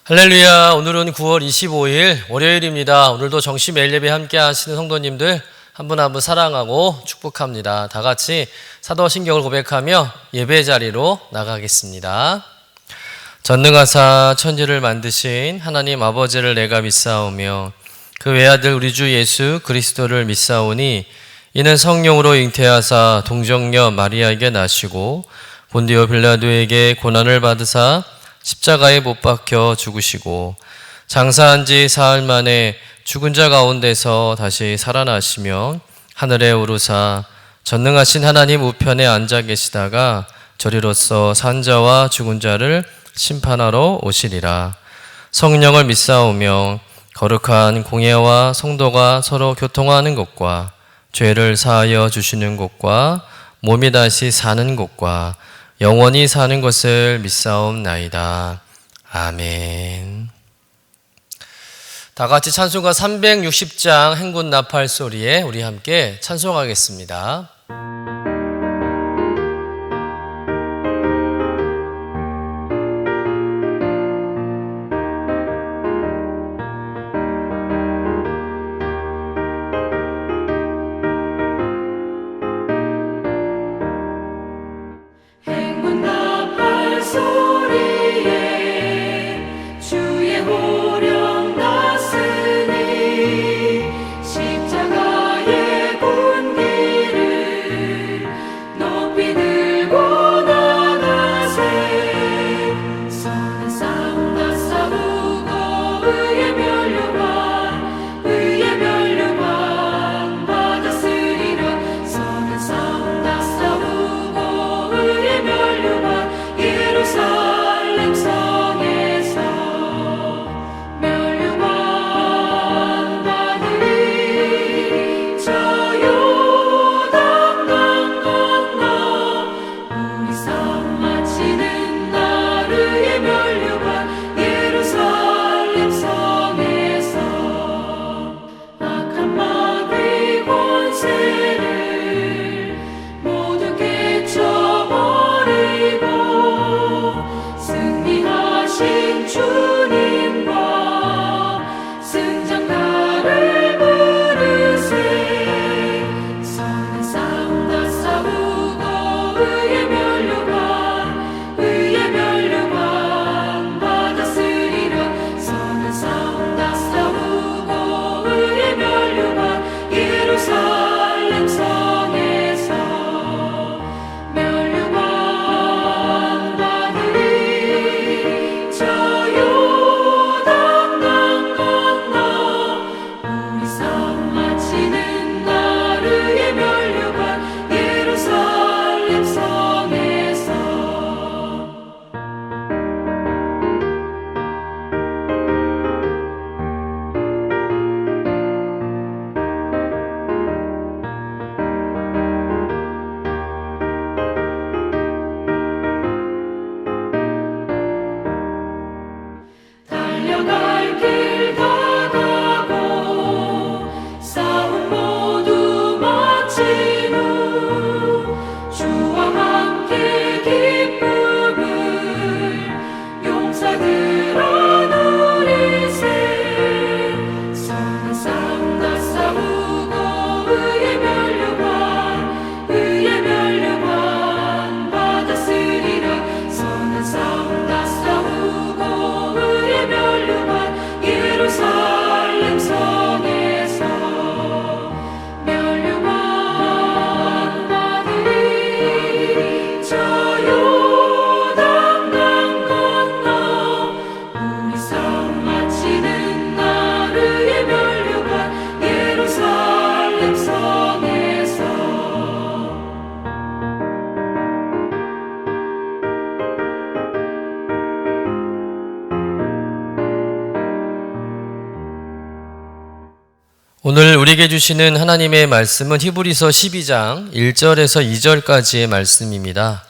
할렐루야. 오늘은 9월 25일 월요일입니다. 오늘도 정시 매일 예배 함께 하시는 성도님들 한 분 한 분 사랑하고 축복합니다. 다 같이 사도신경을 고백하며 예배 자리로 나가겠습니다. 전능하사 천지를 만드신 하나님 아버지를 내가 믿사오며 그 외아들 우리 주 예수 그리스도를 믿사오니 이는 성령으로 잉태하사 동정녀 마리아에게 나시고 본디오 빌라도에게 고난을 받으사 십자가에 못 박혀 죽으시고 장사한 지 사흘 만에 죽은 자 가운데서 다시 살아나시며 하늘에 오르사 전능하신 하나님 우편에 앉아 계시다가 저리로서 산 자와 죽은 자를 심판하러 오시리라. 성령을 믿사오며 거룩한 공예와 성도가 서로 교통하는 것과 죄를 사하여 주시는 것과 몸이 다시 사는 것과 영원히 사는 것을 믿사옵나이다. 아멘. 다 같이 찬송가 360장 행군 나팔 소리에 우리 함께 찬송하겠습니다. 오늘 우리에게 주시는 하나님의 말씀은 히브리서 12장 1절에서 2절까지의 말씀입니다.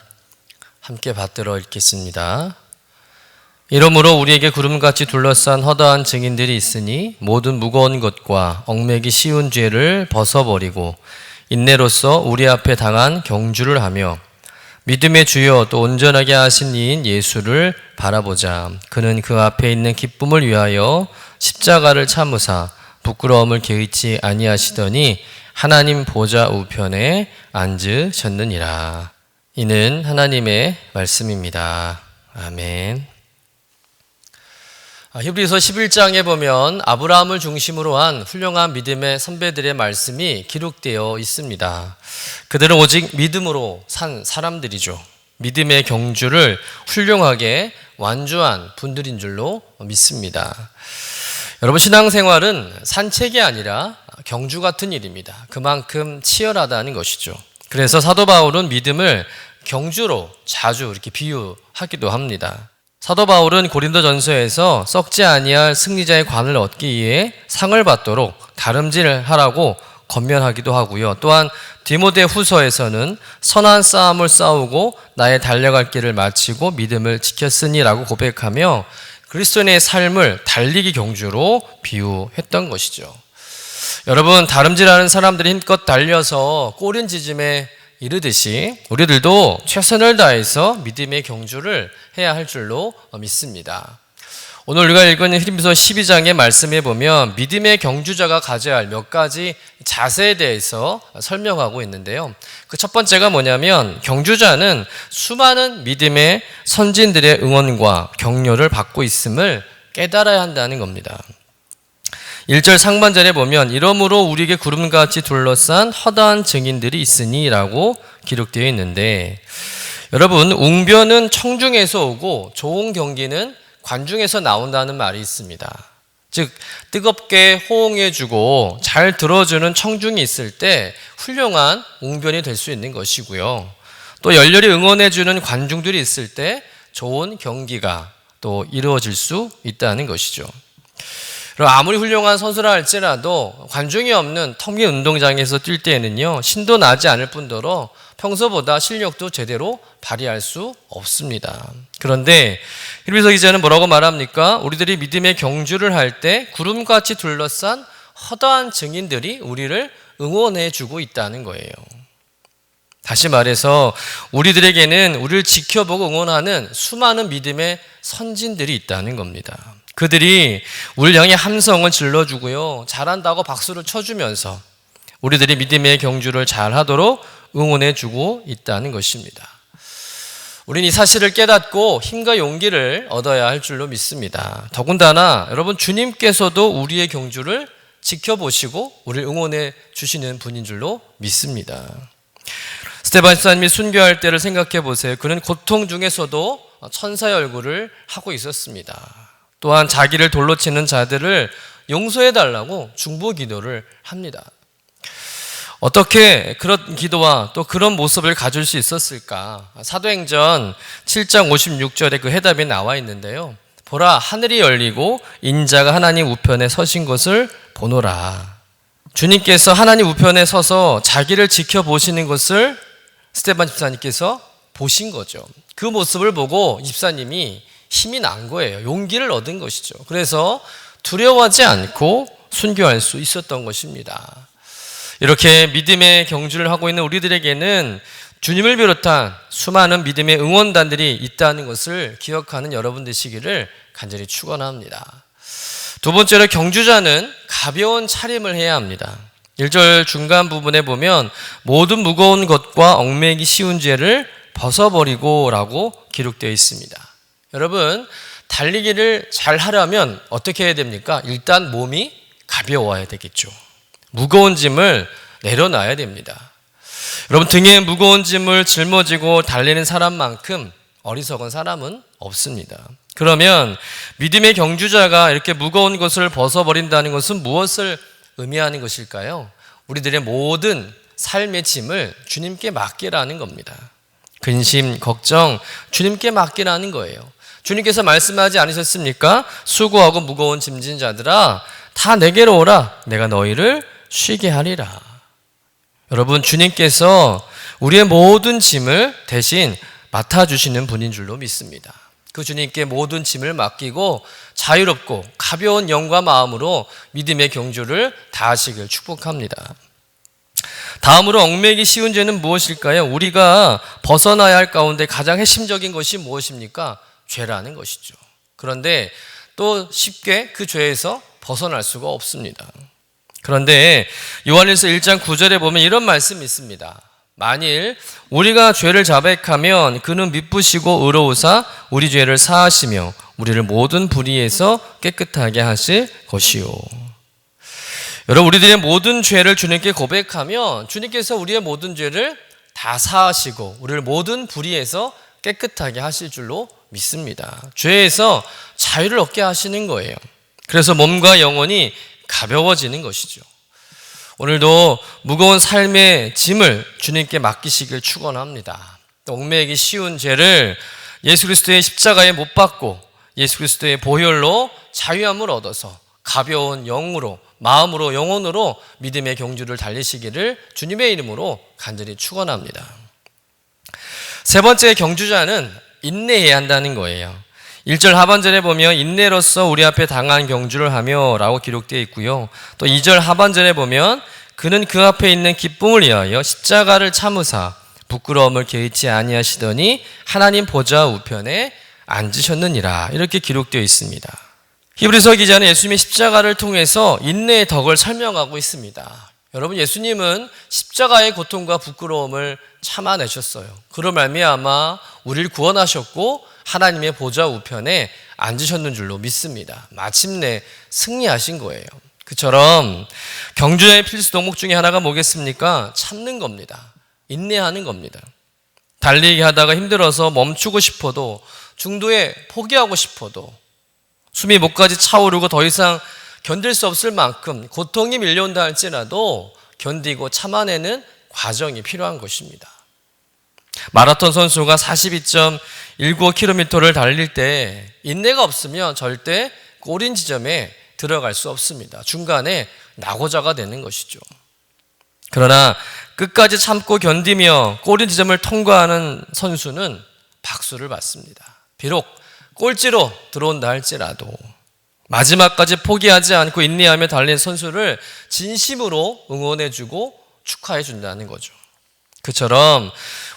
함께 받들어 읽겠습니다. 이러므로 우리에게 구름같이 둘러싼 허다한 증인들이 있으니 모든 무거운 것과 얽매기 쉬운 죄를 벗어버리고 인내로써 우리 앞에 당한 경주를 하며 믿음의 주여 또 온전하게 하신 이인 예수를 바라보자. 그는 그 앞에 있는 기쁨을 위하여 십자가를 참으사 부끄러움을 개의치 아니하시더니 하나님 보좌 우편에 앉으셨느니라. 이는 하나님의 말씀입니다. 아멘. 히브리서 11장에 보면 아브라함을 중심으로 한 훌륭한 믿음의 선배들의 말씀이 기록되어 있습니다. 그들은 오직 믿음으로 산 사람들이죠. 믿음의 경주를 훌륭하게 완주한 분들인 줄로 믿습니다. 여러분, 신앙생활은 산책이 아니라 경주 같은 일입니다. 그만큼 치열하다는 것이죠. 그래서 사도 바울은 믿음을 경주로 자주 이렇게 비유하기도 합니다. 사도 바울은 고린도전서에서 썩지 아니할 승리자의 관을 얻기 위해 상을 받도록 다름질하라고 권면하기도 하고요. 또한 디모데후서에서는 선한 싸움을 싸우고 나의 달려갈 길을 마치고 믿음을 지켰으니라고 고백하며 그리스도인의 삶을 달리기 경주로 비유했던 것이죠. 여러분, 다름질하는 사람들이 힘껏 달려서 꼬린지짐에 이르듯이 우리들도 최선을 다해서 믿음의 경주를 해야 할 줄로 믿습니다. 오늘 우리가 읽은 히브리서 12장의 말씀에 보면 믿음의 경주자가 가져야 할 몇 가지 자세에 대해서 설명하고 있는데요. 그 첫 번째가 뭐냐면 경주자는 수많은 믿음의 선진들의 응원과 격려를 받고 있음을 깨달아야 한다는 겁니다. 1절 상반절에 보면 이러므로 우리에게 구름같이 둘러싼 허다한 증인들이 있으니 라고 기록되어 있는데, 여러분, 웅변은 청중에서 오고 좋은 경기는 관중에서 나온다는 말이 있습니다. 즉 뜨겁게 호응해주고 잘 들어주는 청중이 있을 때 훌륭한 웅변이 될 수 있는 것이고요. 또 열렬히 응원해주는 관중들이 있을 때 좋은 경기가 또 이루어질 수 있다는 것이죠. 아무리 훌륭한 선수라 할지라도 관중이 없는 텅 빈 운동장에서 뛸 때에는요, 신도 나지 않을 뿐더러 평소보다 실력도 제대로 발휘할 수 없습니다. 그런데 히브리서 기자는 뭐라고 말합니까? 우리들이 믿음의 경주를 할 때 구름같이 둘러싼 허다한 증인들이 우리를 응원해 주고 있다는 거예요. 다시 말해서 우리들에게는 우리를 지켜보고 응원하는 수많은 믿음의 선진들이 있다는 겁니다. 그들이 우리를 향해 함성을 질러주고요, 잘한다고 박수를 쳐주면서 우리들이 믿음의 경주를 잘하도록 응원해주고 있다는 것입니다. 우리는 이 사실을 깨닫고 힘과 용기를 얻어야 할 줄로 믿습니다. 더군다나 여러분, 주님께서도 우리의 경주를 지켜보시고 우리를 응원해 주시는 분인 줄로 믿습니다. 스데반 집사님이 순교할 때를 생각해 보세요. 그는 고통 중에서도 천사의 얼굴을 하고 있었습니다. 또한 자기를 돌로 치는 자들을 용서해 달라고 중보 기도를 합니다. 어떻게 그런 기도와 또 그런 모습을 가질 수 있었을까? 사도행전 7장 56절에 그 해답이 나와 있는데요. 보라, 하늘이 열리고 인자가 하나님 우편에 서신 것을 보노라. 주님께서 하나님 우편에 서서 자기를 지켜보시는 것을 스데반 집사님께서 보신 거죠. 그 모습을 보고 집사님이 힘이 난 거예요. 용기를 얻은 것이죠. 그래서 두려워하지 않고 순교할 수 있었던 것입니다. 이렇게 믿음의 경주를 하고 있는 우리들에게는 주님을 비롯한 수많은 믿음의 응원단들이 있다는 것을 기억하는 여러분 되시기를 간절히 축원합니다. 두 번째로 경주자는 가벼운 차림을 해야 합니다. 1절 중간 부분에 보면 모든 무거운 것과 얽매이기 쉬운 죄를 벗어버리고 라고 기록되어 있습니다. 여러분, 달리기를 잘 하려면 어떻게 해야 됩니까? 일단 몸이 가벼워야 되겠죠. 무거운 짐을 내려놔야 됩니다. 여러분, 등에 무거운 짐을 짊어지고 달리는 사람만큼 어리석은 사람은 없습니다. 그러면 믿음의 경주자가 이렇게 무거운 것을 벗어버린다는 것은 무엇을 의미하는 것일까요? 우리들의 모든 삶의 짐을 주님께 맡기라는 겁니다. 근심, 걱정 주님께 맡기라는 거예요. 주님께서 말씀하지 않으셨습니까? 수고하고 무거운 짐진 자들아 다 내게로 오라, 내가 너희를 쉬게 하리라. 여러분, 주님께서 우리의 모든 짐을 대신 맡아주시는 분인 줄로 믿습니다. 그 주님께 모든 짐을 맡기고 자유롭고 가벼운 영과 마음으로 믿음의 경주를 다하시길 축복합니다. 다음으로 얽매이기 쉬운 죄는 무엇일까요? 우리가 벗어나야 할 가운데 가장 핵심적인 것이 무엇입니까? 죄라는 것이죠. 그런데 또 쉽게 그 죄에서 벗어날 수가 없습니다. 그런데 요한일서 1장 9절에 보면 이런 말씀이 있습니다. 만일 우리가 죄를 자백하면 그는 미쁘시고 의로우사 우리 죄를 사하시며 우리를 모든 불의에서 깨끗하게 하실 것이요. 여러분, 우리들의 모든 죄를 주님께 고백하면 주님께서 우리의 모든 죄를 다 사하시고 우리를 모든 불의에서 깨끗하게 하실 줄로 믿습니다. 죄에서 자유를 얻게 하시는 거예요. 그래서 몸과 영혼이 가벼워지는 것이죠. 오늘도 무거운 삶의 짐을 주님께 맡기시길 축원합니다. 얽매이기 쉬운 죄를 예수 그리스도의 십자가에 못 박고 예수 그리스도의 보혈로 자유함을 얻어서 가벼운 영으로, 마음으로, 영혼으로 믿음의 경주를 달리시기를 주님의 이름으로 간절히 축원합니다. 세 번째 경주자는 인내해야 한다는 거예요. 1절 하반절에 보면 인내로서 우리 앞에 당한 경주를 하며 라고 기록되어 있고요. 또 2절 하반절에 보면 그는 그 앞에 있는 기쁨을 위하여 십자가를 참으사 부끄러움을 개의치 아니하시더니 하나님 보좌 우편에 앉으셨느니라, 이렇게 기록되어 있습니다. 히브리서 기자는 예수님의 십자가를 통해서 인내의 덕을 설명하고 있습니다. 여러분, 예수님은 십자가의 고통과 부끄러움을 참아내셨어요. 그로 말미암아 우리를 구원하셨고 하나님의 보좌 우편에 앉으셨는 줄로 믿습니다. 마침내 승리하신 거예요. 그처럼 경주자의 필수 덕목 중에 하나가 뭐겠습니까? 참는 겁니다. 인내하는 겁니다. 달리기 하다가 힘들어서 멈추고 싶어도, 중도에 포기하고 싶어도, 숨이 목까지 차오르고 더 이상 견딜 수 없을 만큼 고통이 밀려온다 할지라도 견디고 참아내는 과정이 필요한 것입니다. 마라톤 선수가 42.195km를 달릴 때 인내가 없으면 절대 골인 지점에 들어갈 수 없습니다. 중간에 낙오자가 되는 것이죠. 그러나 끝까지 참고 견디며 골인 지점을 통과하는 선수는 박수를 받습니다. 비록 꼴찌로 들어온다 할지라도 마지막까지 포기하지 않고 인내하며 달린 선수를 진심으로 응원해주고 축하해준다는 거죠. 그처럼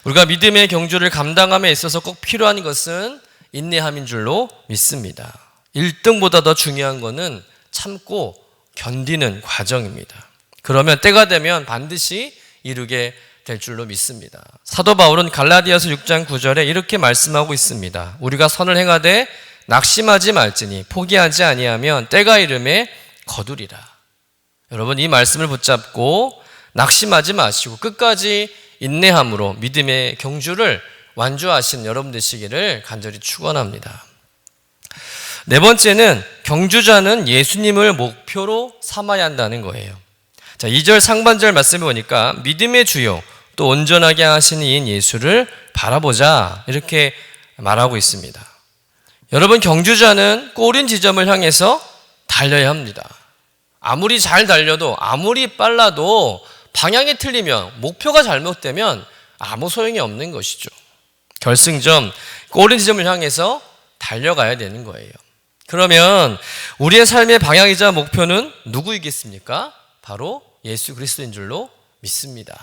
우리가 믿음의 경주를 감당함에 있어서 꼭 필요한 것은 인내함인 줄로 믿습니다. 1등보다 더 중요한 것은 참고 견디는 과정입니다. 그러면 때가 되면 반드시 이루게 될 줄로 믿습니다. 사도 바울은 갈라디아서 6장 9절에 이렇게 말씀하고 있습니다. 우리가 선을 행하되 낙심하지 말지니 포기하지 아니하면 때가 이름에 거두리라. 여러분, 이 말씀을 붙잡고 낙심하지 마시고 끝까지 인내함으로 믿음의 경주를 완주하신 여러분 되시기를 간절히 축원합니다. 네 번째는 경주자는 예수님을 목표로 삼아야 한다는 거예요. 자, 2절 상반절 말씀해 보니까 믿음의 주요 또 온전하게 하시는 이인 예수를 바라보자, 이렇게 말하고 있습니다. 여러분, 경주자는 골인 지점을 향해서 달려야 합니다. 아무리 잘 달려도, 아무리 빨라도 방향이 틀리면, 목표가 잘못되면 아무 소용이 없는 것이죠. 결승점, 골인 지점을 향해서 달려가야 되는 거예요. 그러면 우리의 삶의 방향이자 목표는 누구이겠습니까? 바로 예수 그리스도인 줄로 믿습니다.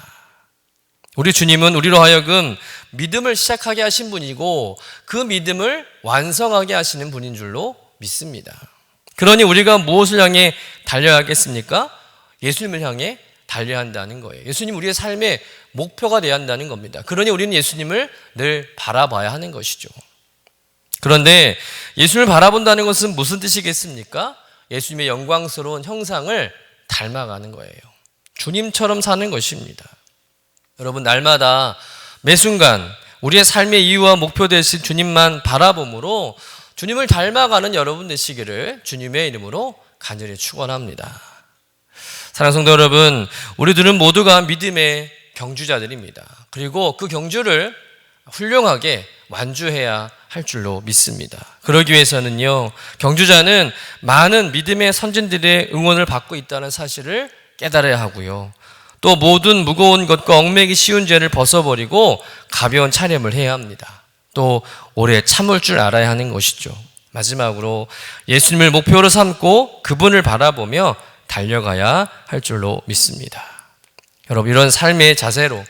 우리 주님은 우리로 하여금 믿음을 시작하게 하신 분이고 그 믿음을 완성하게 하시는 분인 줄로 믿습니다. 그러니 우리가 무엇을 향해 달려야겠습니까? 예수님을 향해 달려야 한다는 거예요. 예수님 우리의 삶의 목표가 되어야 한다는 겁니다. 그러니 우리는 예수님을 늘 바라봐야 하는 것이죠. 그런데 예수님을 바라본다는 것은 무슨 뜻이겠습니까? 예수님의 영광스러운 형상을 닮아가는 거예요. 주님처럼 사는 것입니다. 여러분, 날마다 매 순간 우리의 삶의 이유와 목표 되신 주님만 바라봄으로 주님을 닮아가는 여러분 되시기를 주님의 이름으로 간절히 축원합니다. 사랑하는 성도 여러분, 우리들은 모두가 믿음의 경주자들입니다. 그리고 그 경주를 훌륭하게 완주해야 할 줄로 믿습니다. 그러기 위해서는요, 경주자는 많은 믿음의 선진들의 응원을 받고 있다는 사실을 깨달아야 하고요. 또 모든 무거운 것과 얽매기 쉬운 죄를 벗어버리고 가벼운 차림을 해야 합니다. 또 오래 참을 줄 알아야 하는 것이죠. 마지막으로 예수님을 목표로 삼고 그분을 바라보며 달려가야 할 줄로 믿습니다. 여러분, 이런 삶의 자세로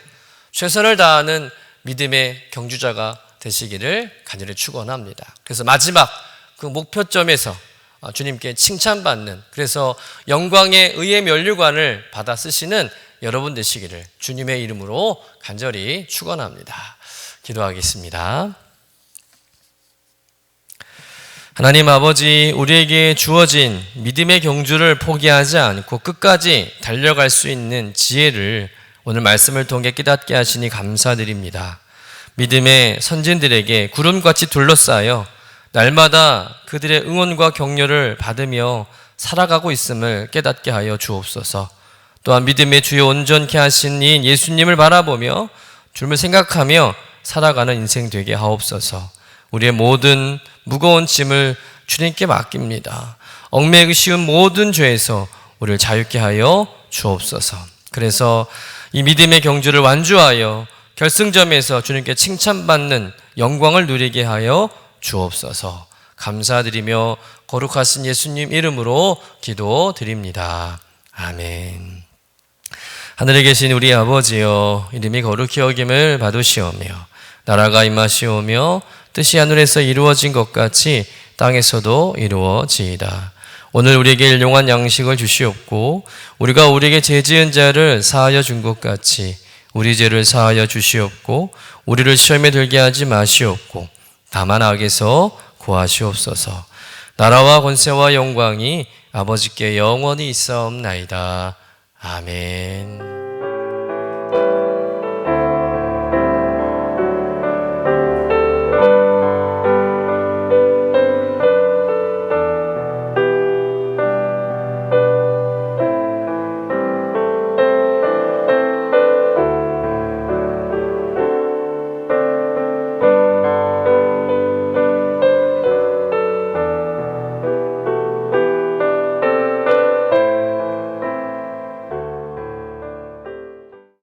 최선을 다하는 믿음의 경주자가 되시기를 간절히 축원합니다. 그래서 마지막 그 목표점에서 주님께 칭찬받는, 그래서 영광의 의의 면류관을 받아 쓰시는 여러분 되시기를 주님의 이름으로 간절히 축원합니다. 기도하겠습니다. 하나님 아버지, 우리에게 주어진 믿음의 경주를 포기하지 않고 끝까지 달려갈 수 있는 지혜를 오늘 말씀을 통해 깨닫게 하시니 감사드립니다. 믿음의 선진들에게 구름같이 둘러싸여 날마다 그들의 응원과 격려를 받으며 살아가고 있음을 깨닫게 하여 주옵소서. 또한 믿음의 주요 온전케 하신 이 예수님을 바라보며 주님을 생각하며 살아가는 인생 되게 하옵소서. 우리의 모든 무거운 짐을 주님께 맡깁니다. 얽매이기 쉬운 모든 죄에서 우리를 자유케 하여 주옵소서. 그래서 이 믿음의 경주를 완주하여 결승점에서 주님께 칭찬받는 영광을 누리게 하여 주옵소서. 감사드리며 거룩하신 예수님 이름으로 기도드립니다. 아멘. 하늘에 계신 우리 아버지여, 이름이 거룩히 여김을 받으시오며 나라가 임하시오며 뜻이 하늘에서 이루어진 것 같이 땅에서도 이루어지이다. 오늘 우리에게 일용할 양식을 주시옵고 우리가 우리에게 죄 지은 자를 사하여 준 것 같이 우리 죄를 사하여 주시옵고 우리를 시험에 들게 하지 마시옵고 다만 악에서 구하시옵소서. 나라와 권세와 영광이 아버지께 영원히 있사옵나이다. 아멘.